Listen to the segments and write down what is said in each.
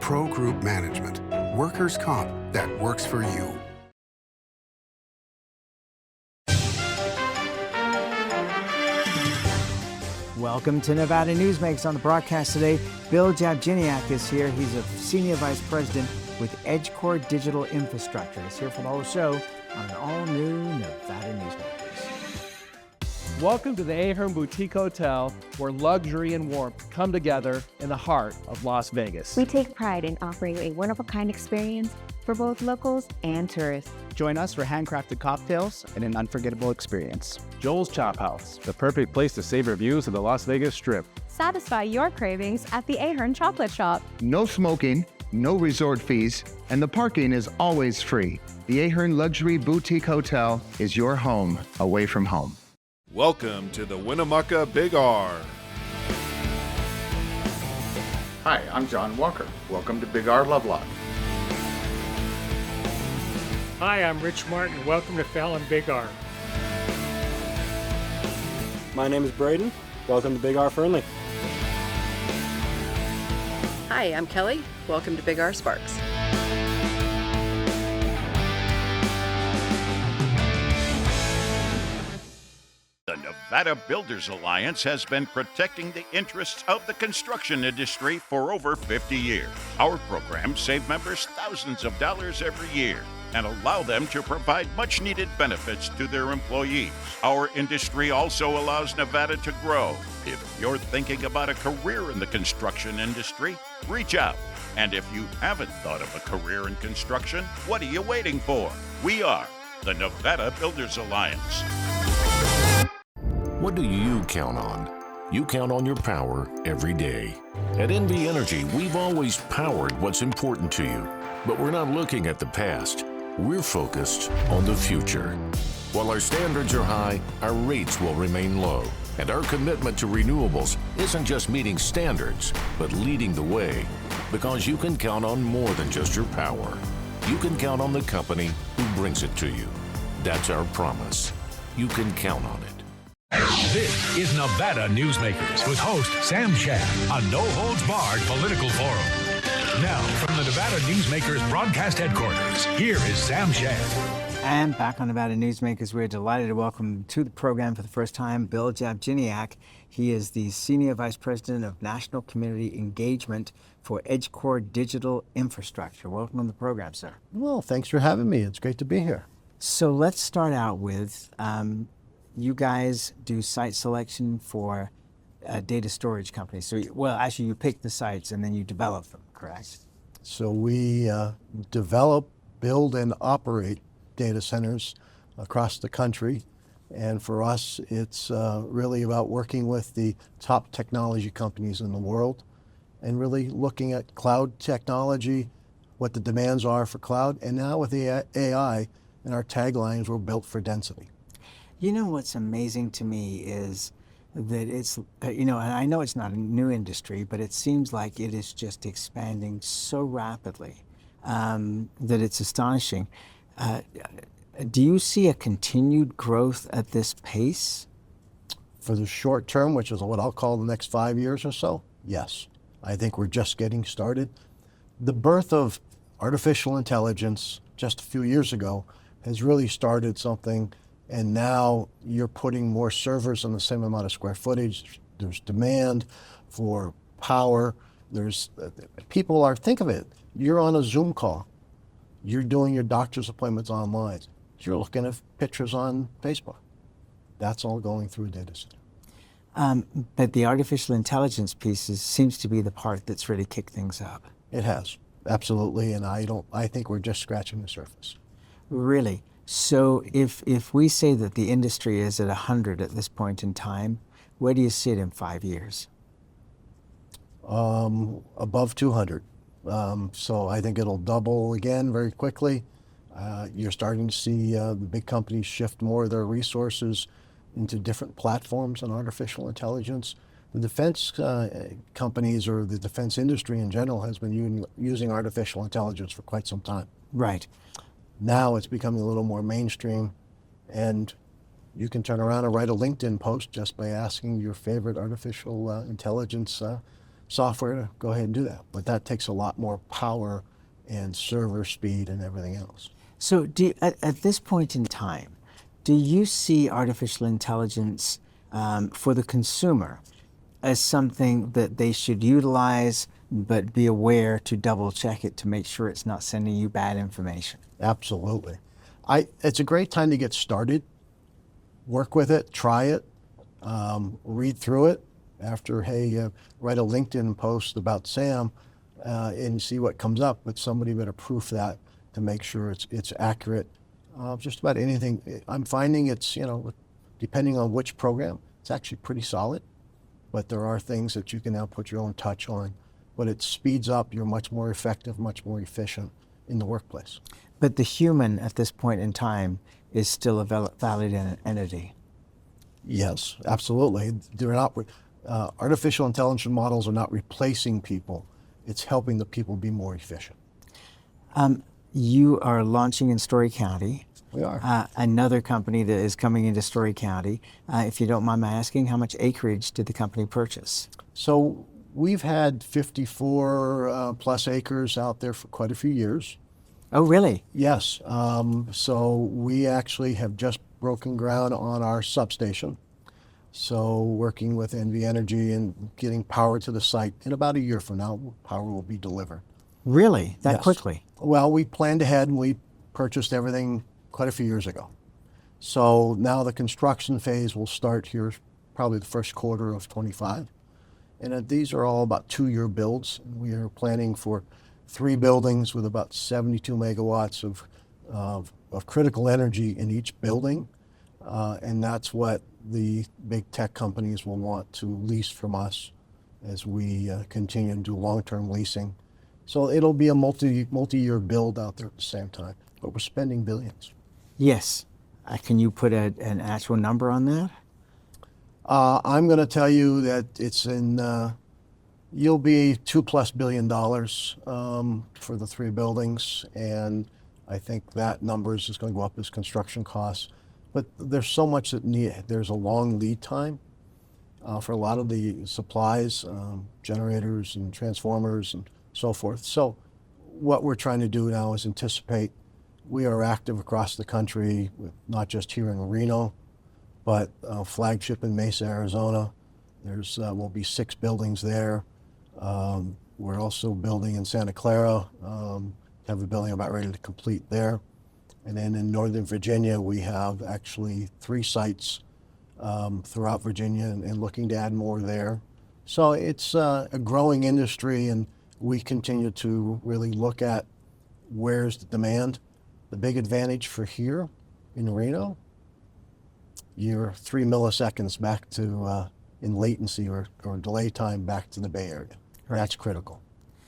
Pro Group Management. Workers' comp that works for you. Welcome to Nevada Newsmakers. On the broadcast today, Bill Jabjiniak is here. He's a Senior Vice President with Edgecore Digital Infrastructure. He's here for the whole show on an all-new Nevada Newsmakers. Welcome to the Ahern Boutique Hotel, where luxury and warmth come together in the heart of Las Vegas. We take pride in offering a one-of-a-kind experience for both locals and tourists. Join us for handcrafted cocktails and an unforgettable experience. Joel's Chop House, the perfect place to savor views of the Las Vegas Strip. Satisfy your cravings at the Ahern Chocolate Shop. No smoking, no resort fees, and the parking is always free. The Ahern Luxury Boutique Hotel is your home away from home. Welcome to the Winnemucca Big R. Hi, I'm John Walker. Welcome to Big R Lovelock. Hi, I'm Rich Martin. Welcome to Fallon Big R. My name is Braden. Welcome to Big R Fernley. Hi, I'm Kelly. Welcome to Big R Sparks. The Nevada Builders Alliance has been protecting the interests of the construction industry for over 50 years. Our programs save members thousands of dollars every year and allow them to provide much-needed benefits to their employees. Our industry also allows Nevada to grow. If you're thinking about a career in the construction industry, reach out. And if you haven't thought of a career in construction, what are you waiting for? We are the Nevada Builders Alliance. What do you count on? You count on your power every day. At NV Energy, we've always powered what's important to you, but we're not looking at the past. We're focused on the future. While our standards are high, our rates will remain low. And our commitment to renewables isn't just meeting standards, but leading the way. Because you can count on more than just your power. You can count on the company who brings it to you. That's our promise. You can count on it. This is Nevada Newsmakers with host Sam Shad, a no-holds-barred political forum. Now, from the Nevada Newsmakers broadcast headquarters, here is Sam Shad. And back on Nevada Newsmakers, we're delighted to welcome to the program for the first time Bill Jabjiniak. He is the Senior Vice President of National Community Engagement for Edgecore Digital Infrastructure. Welcome on the program, sir. Well, thanks for having me. It's great to be here. So let's start out with, you guys do site selection for data storage companies. So, well, actually you pick the sites and then you develop them, correct? So we develop, build, and operate data centers across the country. And for us, it's really about working with the top technology companies in the world and really looking at cloud technology, what the demands are for cloud. And now with the AI, and our taglines were built for density. You know what's amazing to me is that it's, and I know it's not a new industry, but it seems like it is just expanding so rapidly that it's astonishing. Do you see a continued growth at this pace? For the short term, which is what I'll call the next 5 years or so, yes. I think we're just getting started. The birth of artificial intelligence just a few years ago has really started something, and now you're putting more servers on the same amount of square footage. There's demand for power. People are, think of it, you're on a Zoom call. You're doing your doctor's appointments online. You're looking at pictures on Facebook. That's all going through a data center. But the artificial intelligence piece seems to be the part that's really kicked things up. It has, absolutely, and I think we're just scratching the surface. Really? So if we say that the industry is at 100 at this point in time, where do you see it in 5 years? Above 200. So I think it'll double again very quickly. You're starting to see the big companies shift more of their resources into different platforms on artificial intelligence. The defense companies, or the defense industry in general, has been using artificial intelligence for quite some time. Right. Now it's becoming a little more mainstream, and you can turn around and write a LinkedIn post just by asking your favorite artificial intelligence software to go ahead and do that. But that takes a lot more power and server speed and everything else. So at this point in time, do you see artificial intelligence for the consumer as something that they should utilize, but be aware to double check it to make sure it's not sending you bad information? Absolutely. It's a great time to get started. Work with it, try it, read through it. After, hey, write a LinkedIn post about Sam and see what comes up, but somebody better proof that to make sure it's accurate. Just about anything. I'm finding it's, depending on which program, it's actually pretty solid, but there are things that you can now put your own touch on, but it speeds up. You're much more effective, much more efficient in the workplace. But the human at this point in time is still a valid entity. Yes, absolutely. They're not, artificial intelligence models are not replacing people. It's helping the people be more efficient. You are launching in Story County. We are. Another company that is coming into Story County. If you don't mind my asking, how much acreage did the company purchase? So we've had 54 plus acres out there for quite a few years. Oh, really? Yes. So we actually have just broken ground on our substation. So working with NV Energy and getting power to the site. In about a year from now, power will be delivered. Really? That Yes. quickly? Well, we planned ahead and we purchased everything quite a few years ago. So now the construction phase will start here probably the first quarter of 25. And these are all about 2-year builds. We are planning for 3 buildings with about 72 megawatts of critical energy in each building. And that's what the big tech companies will want to lease from us as we continue to do long-term leasing. So it'll be a multi-year build out there at the same time, but we're spending billions. Yes. Can you put an actual number on that? I'm going to tell you that it's you'll be $2+ billion for the 3 buildings, and I think that number is just going to go up as construction costs. But there's so much there's a long lead time for a lot of the supplies, generators and transformers and so forth. So what we're trying to do now is anticipate. We are active across the country, not just here in Reno, but flagship in Mesa, Arizona. There's will be 6 buildings there. We're also building in Santa Clara, have a building about ready to complete there. And then in Northern Virginia, we have actually 3 sites throughout Virginia and looking to add more there. So it's a growing industry, and we continue to really look at where's the demand. The big advantage for here in Reno, you're 3 milliseconds back to in latency or delay time back to the Bay Area. Right. That's critical.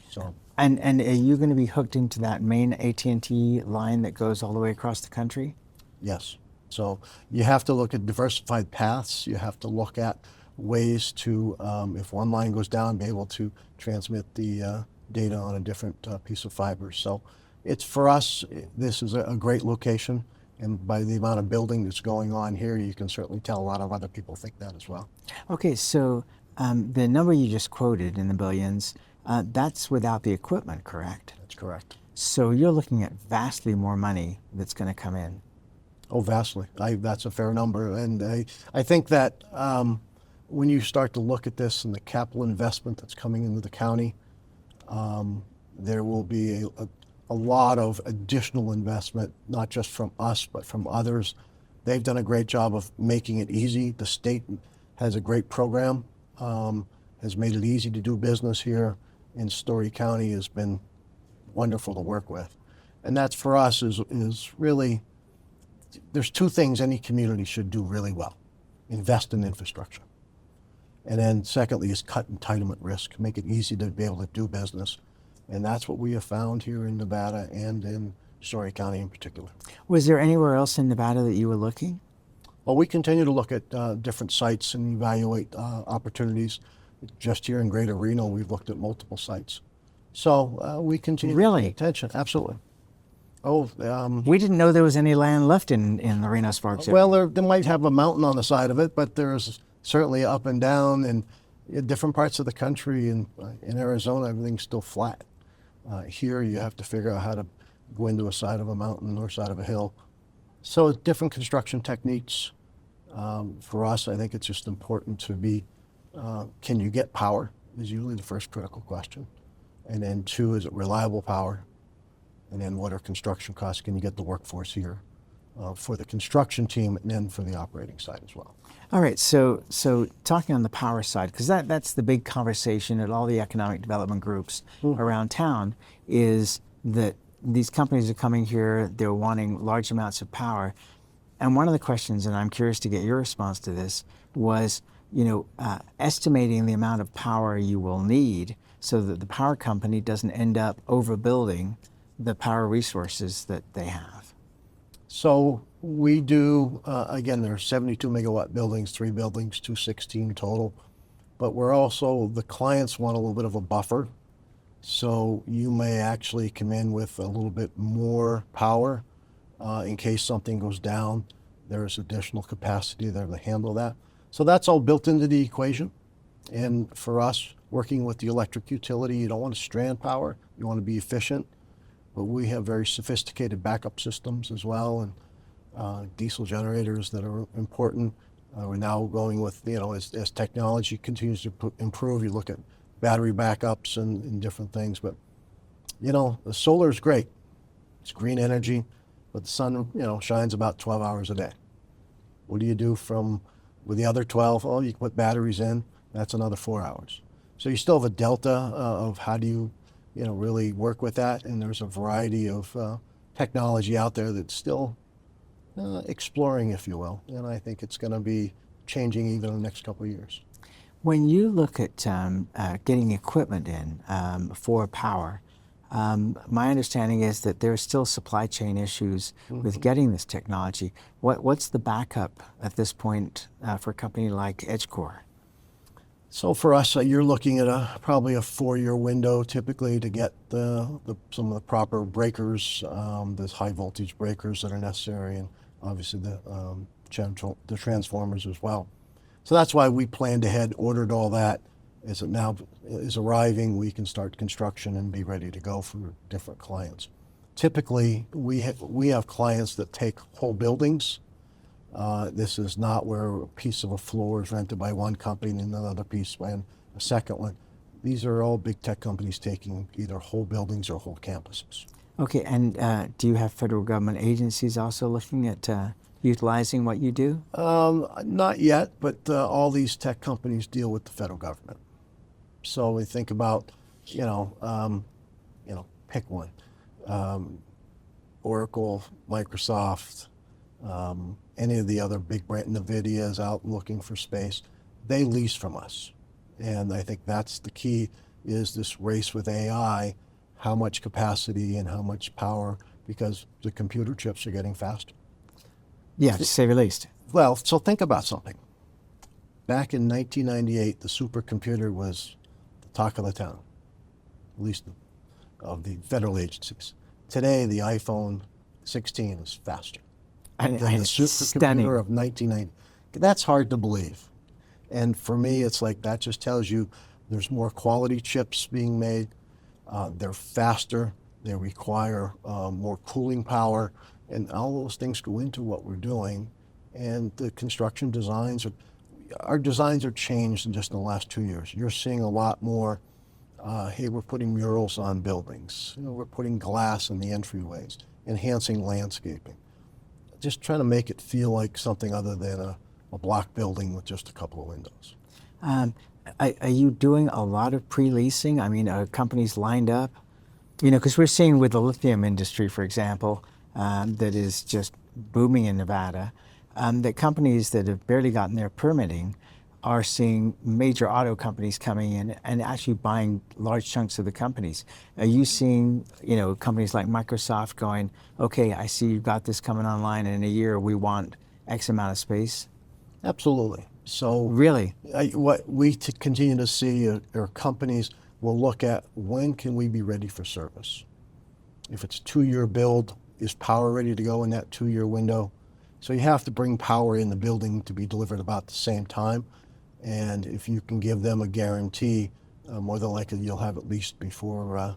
So. And are you going to be hooked into that main AT&T line that goes all the way across the country? Yes. So you have to look at diversified paths. You have to look at ways to, if one line goes down, be able to transmit the data on a different piece of fiber. So it's, for us, this is a great location. And by the amount of building that's going on here, you can certainly tell a lot of other people think that as well. Okay, so the number you just quoted in the billions, that's without the equipment, correct? That's correct. So you're looking at vastly more money that's going to come in. Oh, vastly. That's a fair number. And I think that when you start to look at this and the capital investment that's coming into the county, there will be a lot of additional investment, not just from us, but from others. They've done a great job of making it easy. The state has a great program, has made it easy to do business here, and Story County has been wonderful to work with. And that's, for us, is really, there's 2 things any community should do really well: invest in infrastructure. And then secondly is cut entitlement risk, make it easy to be able to do business. And that's what we have found here in Nevada and in Story County in particular. Was there anywhere else in Nevada that you were looking? Well, we continue to look at different sites and evaluate opportunities. Just here in Greater Reno, we've looked at multiple sites. So we continue to pay attention. Absolutely. Oh, we didn't know there was any land left in the Reno-Sparks area. Well, they might have a mountain on the side of it, but there's certainly up and down, and In different parts of the country, in Arizona, everything's still flat. Here, you have to figure out how to go into a side of a mountain or side of a hill. So different construction techniques. For us, I think it's just important to be, can you get power is usually the first critical question. And then two, is it reliable power? And then what are construction costs? Can you get the workforce here for the construction team and then for the operating side as well? All right, so talking on the power side, because that's the big conversation at all the economic development groups around town, is that these companies are coming here, they're wanting large amounts of power. And one of the questions, and I'm curious to get your response to this, was, estimating the amount of power you will need so that the power company doesn't end up overbuilding the power resources that they have. So we do, again, there are 72 megawatt buildings, 3 buildings, 216 total, but we're also, the clients want a little bit of a buffer. So you may actually come in with a little bit more power in case something goes down. There's additional capacity there to handle that. So that's all built into the equation. And for us, working with the electric utility, you don't want to strand power, you want to be efficient. But we have very sophisticated backup systems as well, and diesel generators that are important. We're now going with, as technology continues to improve, you look at battery backups and different things. But, the solar is great. It's green energy, but the sun, shines about 12 hours a day. What do you do with the other 12? Oh, you can put batteries in. That's another 4 hours. So you still have a delta of how do you really work with that. And there's a variety of technology out there that's still exploring, if you will. And I think it's going to be changing even in the next couple of years. When you look at getting equipment in for power, my understanding is that there are still supply chain issues with getting this technology. What's the backup at this point for a company like Edgecore? So for us, you're looking at probably a 4-year window typically to get some of the proper breakers, the high voltage breakers that are necessary, and obviously the transformers as well. So that's why we planned ahead, ordered all that. As it now is arriving, we can start construction and be ready to go for different clients. Typically, we have clients that take whole buildings. This is not where a piece of a floor is rented by one company and another piece by a second one. These are all big tech companies taking either whole buildings or whole campuses. Okay, and do you have federal government agencies also looking at utilizing what you do? Not yet, but all these tech companies deal with the federal government. So we think about, pick one. Oracle, Microsoft, any of the other big brand, NVIDIA is out looking for space. They lease from us. And I think that's the key, is this race with AI, how much capacity and how much power, because the computer chips are getting faster. Yeah, to say the least. Well, so think about something. Back in 1998, the supercomputer was the talk of the town, at least of the federal agencies. Today, the iPhone 16 is faster than the supercomputer of 1990. That's hard to believe. And for me, it's like that just tells you there's more quality chips being made. They're faster. They require more cooling power. And all those things go into what we're doing. And the construction designs, our designs are changed in just the last 2 years. You're seeing a lot more, hey, we're putting murals on buildings. We're putting glass in the entryways, enhancing landscaping. Just trying to make it feel like something other than a block building with just a couple of windows. Are you doing a lot of pre-leasing? I mean, are companies lined up? Because we're seeing with the lithium industry, for example, that is just booming in Nevada, that companies that have barely gotten their permitting are seeing major auto companies coming in and actually buying large chunks of the companies. Are you seeing, companies like Microsoft going, okay, I see you've got this coming online, and in a year we want X amount of space? Absolutely. So really, what we continue to see are companies will look at when can we be ready for service. If it's 2-year build, is power ready to go in that 2-year window? So you have to bring power in the building to be delivered about the same time. And if you can give them a guarantee, more than likely you'll have at least before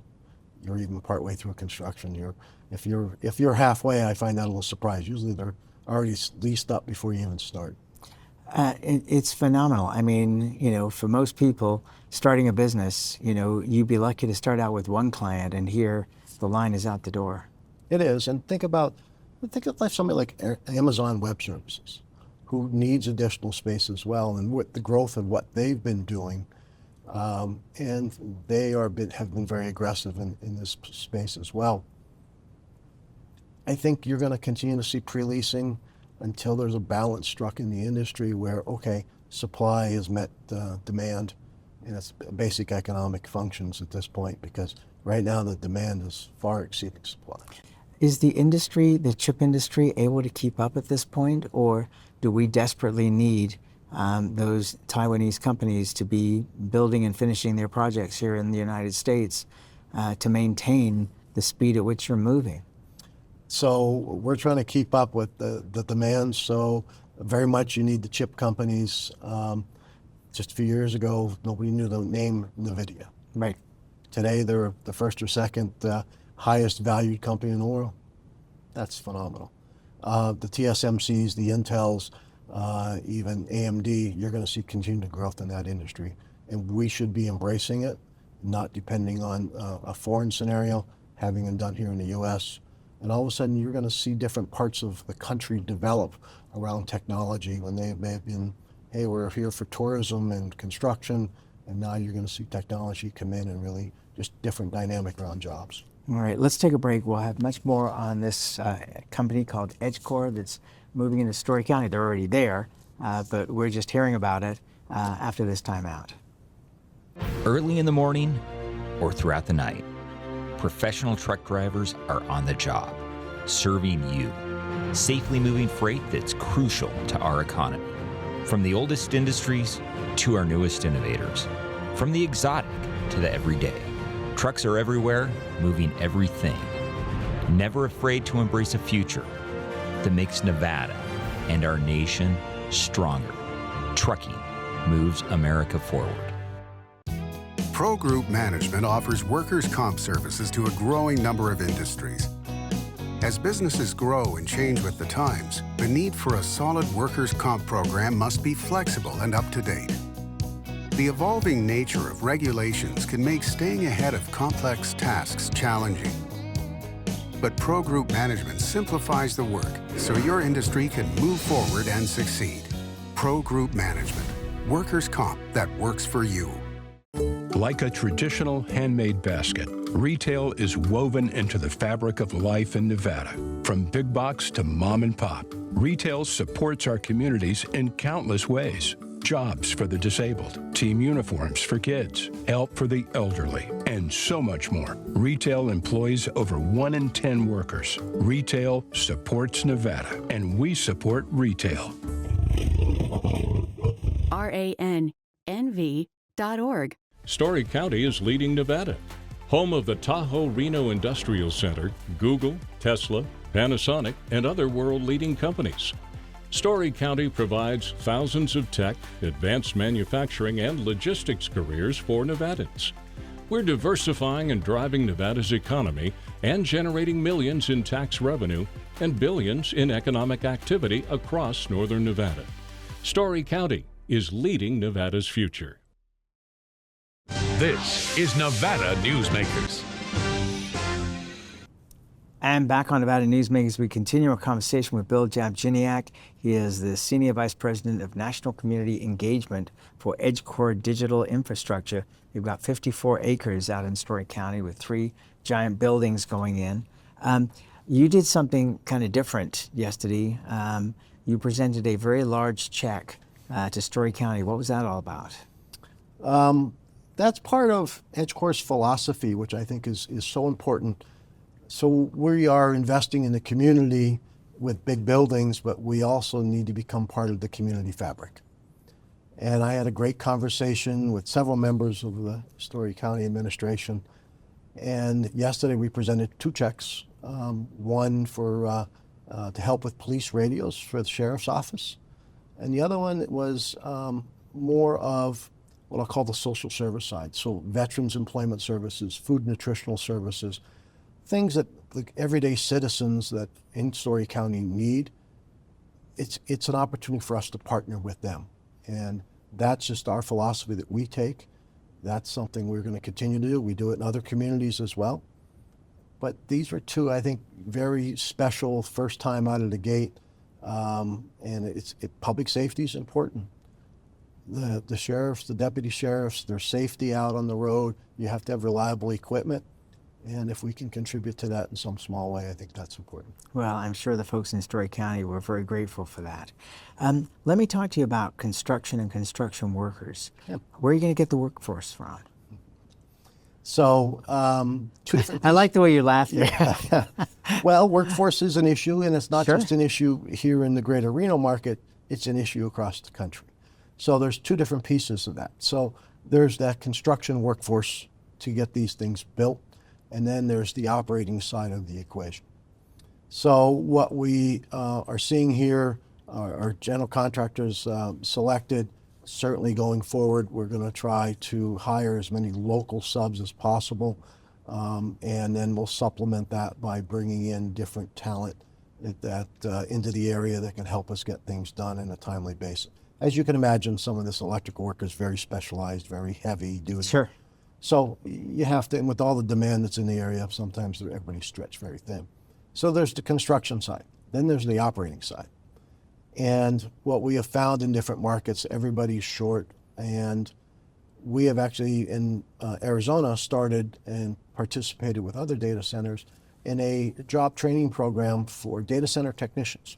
you're even partway through construction. If you're halfway, I find that a little surprising. Usually they're already leased up before you even start. It's phenomenal. I mean, for most people starting a business, you'd be lucky to start out with one client, and here the line is out the door. It is, and think of like somebody like Amazon Web Services, who needs additional space as well, and with the growth of what they've been doing, and they have been very aggressive in this space as well. I think you're going to continue to see pre-leasing until there's a balance struck in the industry where, okay, supply has met demand, and it's basic economic functions at this point, because right now the demand is far exceeding supply. Is the chip industry, able to keep up at this point, or do we desperately need those Taiwanese companies to be building and finishing their projects here in the United States to maintain the speed at which you're moving? So we're trying to keep up with the demand. So very much you need the chip companies. Just a few years ago, nobody knew the name NVIDIA. Right. Today, they're the first or second highest valued company in the world. That's phenomenal. The TSMCs, the Intels, even AMD, you're going to see continued growth in that industry. And we should be embracing it, not depending on a foreign scenario, having it done here in the US. And all of a sudden, you're going to see different parts of the country develop around technology when they may have been, hey, we're here for tourism and construction, and now you're going to see technology come in and really just different dynamic around jobs. All right, let's take a break. We'll have much more on this company called Edgecore that's moving into Story County. They're already there, but we're just hearing about it after this time out. Early in the morning or throughout the night, professional truck drivers are on the job, serving you, safely moving freight that's crucial to our economy. From the oldest industries to our newest innovators, from the exotic to the everyday, trucks are everywhere, moving everything. Never afraid to embrace a future that makes Nevada and our nation stronger. Trucking moves America forward. Pro Group Management offers workers' comp services to a growing number of industries. As businesses grow and change with the times, the need for a solid workers' comp program must be flexible and up to date. The evolving nature of regulations can make staying ahead of complex tasks challenging. But Pro Group Management simplifies the work so your industry can move forward and succeed. Pro Group Management, workers' comp that works for you. Like a traditional handmade basket, retail is woven into the fabric of life in Nevada. From big box to mom and pop, retail supports our communities in countless ways. Jobs for the disabled, team uniforms for kids, help for the elderly, and so much more. Retail employs over 1 in 10 workers. Retail supports Nevada, and we support retail. RANNV.org. Story County is leading Nevada. Home of the Tahoe Reno Industrial Center, Google, Tesla, Panasonic, and other world-leading companies. Story County provides thousands of tech, advanced manufacturing, and logistics careers for Nevadans. We're diversifying and driving Nevada's economy and generating millions in tax revenue and billions in economic activity across northern Nevada. Story County is leading Nevada's future. This is Nevada Newsmakers. And back on Nevada Newsmakers, we continue our conversation with Bill Jabjiniak. He is the Senior Vice President of National Community Engagement for Edgecore Digital Infrastructure. We've got 54 acres out in Story County with 3 giant buildings going in. You did something kind of different yesterday. You presented a very large check to Story County. What was that all about? That's part of Edgecore's philosophy, which I think is so important. So we are investing in the community with big buildings, but we also need to become part of the community fabric. And I had a great conversation with several members of the Story County administration. And yesterday we presented 2 checks, one for to help with police radios for the sheriff's office. And the other one was more of what I'll call the social service side. So veterans employment services, food nutritional services, things that the everyday citizens that in Story County need. It's an opportunity for us to partner with them. And that's just our philosophy that we take. That's something we're going to continue to do. We do it in other communities as well. But these are two, I think, very special first time out of the gate. And public safety is important. The sheriffs, the deputy sheriffs, their safety out on the road, you have to have reliable equipment. And if we can contribute to that in some small way, I think that's important. Well, I'm sure the folks in Story County were very grateful for that. Let me talk to you about construction and construction workers. Yep. Where are you going to get the workforce from? So, I like the way you laugh there. Yeah. Well, workforce is an issue, and it's not Sure. just an issue here in the greater Reno market, it's an issue across the country. So there's two different pieces of that. So there's that construction workforce to get these things built, and then there's the operating side of the equation. So what we are seeing here are general contractors selected. Certainly going forward, we're going to try to hire as many local subs as possible, and then we'll supplement that by bringing in different talent into the area that can help us get things done in a timely basis. As you can imagine, some of this electrical work is very specialized, very heavy duty. Sure. So you have to, and with all the demand that's in the area, sometimes everybody's stretched very thin. So there's the construction side. Then there's the operating side. And what we have found in different markets, everybody's short. And we have actually in Arizona started and participated with other data centers in a job training program for data center technicians.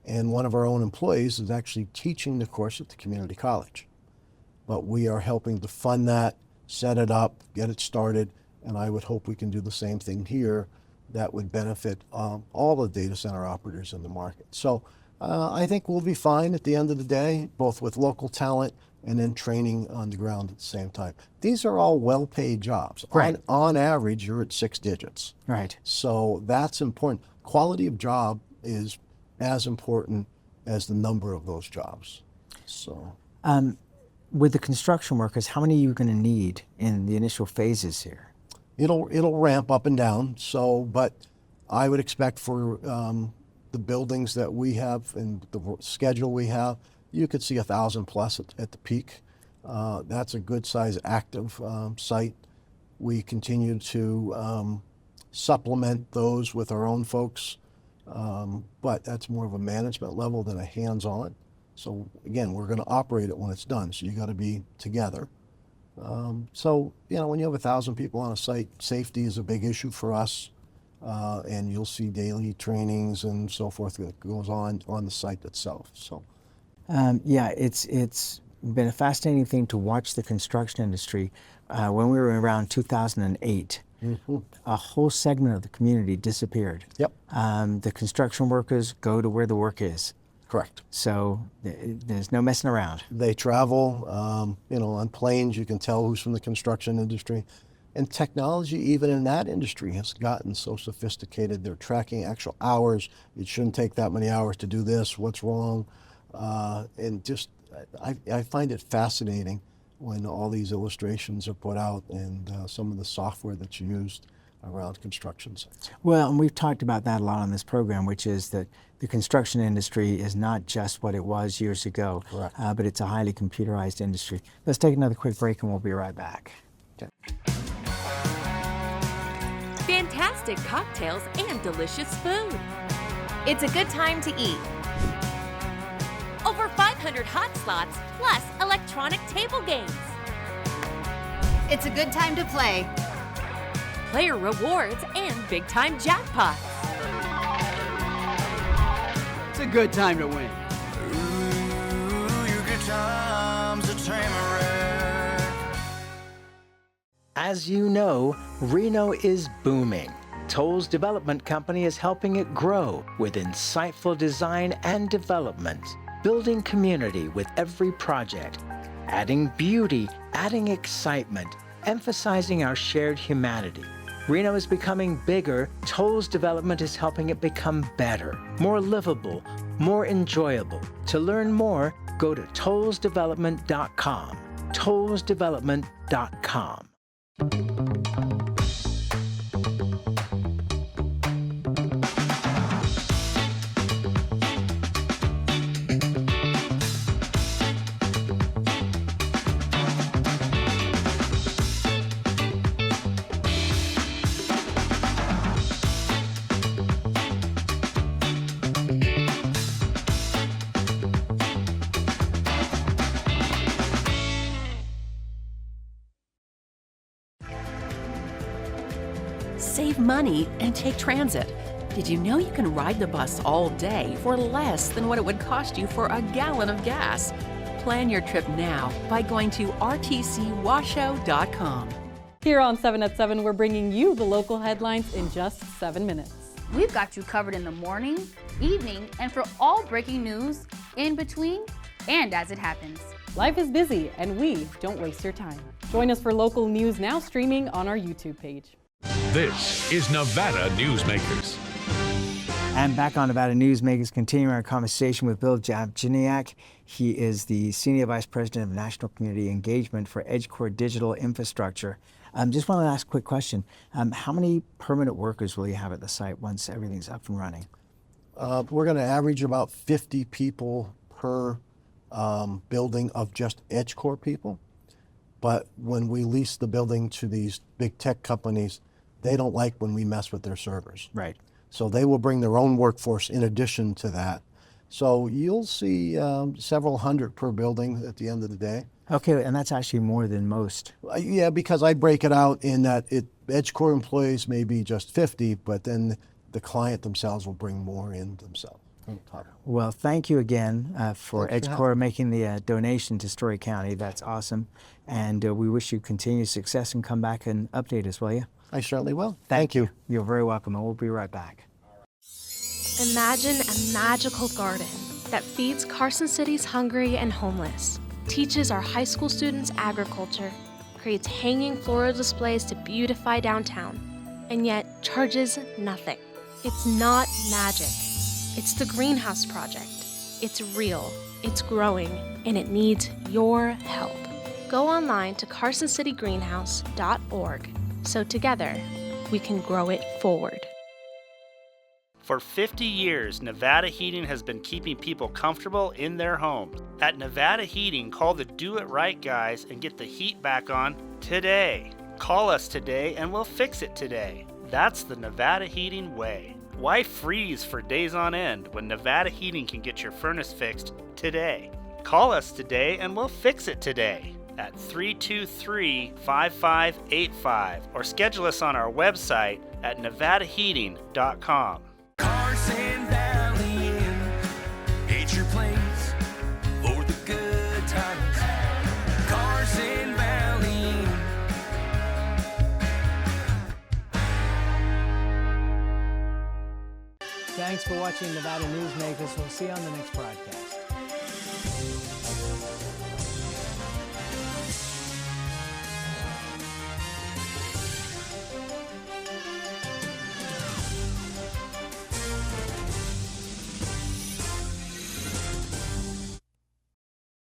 And one of our own employees is actually teaching the course at the community college. But we are helping to fund that, set it up, get it started, and I would hope we can do the same thing here that would benefit all the data center operators in the market. So I think we'll be fine at the end of the day, both with local talent and then training on the ground at the same time. These are all well-paid jobs. Right. On average, you're at 6 digits. Right. So that's important. Quality of job is as important as the number of those jobs. So. With the construction workers, how many are you going to need in the initial phases here? It'll ramp up and down. So, but I would expect for the buildings that we have and the schedule we have, you could see 1,000 plus at the peak. That's a good size active site. We continue to supplement those with our own folks, but that's more of a management level than a hands-on. So again, we're going to operate it when it's done. So you got to be together. So when you have 1,000 people on a site, safety is a big issue for us, and you'll see daily trainings and so forth that goes on the site itself. So, yeah, it's been a fascinating thing to watch the construction industry. When we were around 2008. Mm-hmm. A whole segment of the community disappeared. Yep. The construction workers go to where the work is. Correct. So there's no messing around. They travel, on planes. You can tell who's from the construction industry. And technology, even in that industry, has gotten so sophisticated. They're tracking actual hours. It shouldn't take that many hours to do this. What's wrong? And just, I find it fascinating when all these illustrations are put out and some of the software that's used around construction sites. Well, and we've talked about that a lot on this program, which is that the construction industry is not just what it was years ago, but it's a highly computerized industry. Let's take another quick break and we'll be right back. Okay. Fantastic cocktails and delicious food. It's a good time to eat. Over 500 hot slots, plus electronic table games. It's a good time to play. Player rewards and big-time jackpots. It's a good time to win. As you know, Reno is booming. Toll's development company is helping it grow with insightful design and development, building community with every project, adding beauty, adding excitement, emphasizing our shared humanity. Reno is becoming bigger. Toll's development is helping it become better, more livable, more enjoyable. To learn more, go to tollsdevelopment.com. tollsdevelopment.com. Save money and take transit. Did you know you can ride the bus all day for less than what it would cost you for a gallon of gas? Plan your trip now by going to rtcwashoe.com. Here on 7 at 7, we're bringing you the local headlines in just 7 minutes. We've got you covered in the morning, evening, and for all breaking news, in between, and as it happens. Life is busy, and we don't waste your time. Join us for local news now streaming on our YouTube page. This is Nevada Newsmakers. And back on Nevada Newsmakers, continuing our conversation with Bill Jabjiniak. He is the Senior Vice President of National Community Engagement for Edgecore Digital Infrastructure. Just want to ask a quick question. How many permanent workers will you have at the site once everything's up and running? We're going to average about 50 people per building of just Edgecore people. But when we lease the building to these big tech companies, they don't like when we mess with their servers. Right. So they will bring their own workforce in addition to that. So you'll see several hundred per building at the end of the day. Okay, and that's actually more than most. Yeah, because I break it out in that Edgecore employees may be just 50, but then the client themselves will bring more in themselves. Well, thank you again for Edgecore making the donation to Story County. That's awesome. And we wish you continued success, and come back and update us, will you? I certainly will. Thank you. You're very welcome, and we'll be right back. Imagine a magical garden that feeds Carson City's hungry and homeless, teaches our high school students agriculture, creates hanging floral displays to beautify downtown, and yet charges nothing. It's not magic. It's the Greenhouse Project. It's real, it's growing, and it needs your help. Go online to carsоncitygreenhouse.org so together we can grow it forward. For 50 years, Nevada Heating has been keeping people comfortable in their homes. At Nevada Heating, call the Do It Right guys and get the heat back on today. Call us today and we'll fix it today. That's the Nevada Heating way. Why freeze for days on end when Nevada Heating can get your furnace fixed today? Call us today and we'll fix it today at 323-5585 or schedule us on our website at nevadaheating.com. Carson Valley Inn, it's your place for the good times. Carson Valley Inn. Thanks for watching Nevada Newsmakers. We'll see you on the next broadcast.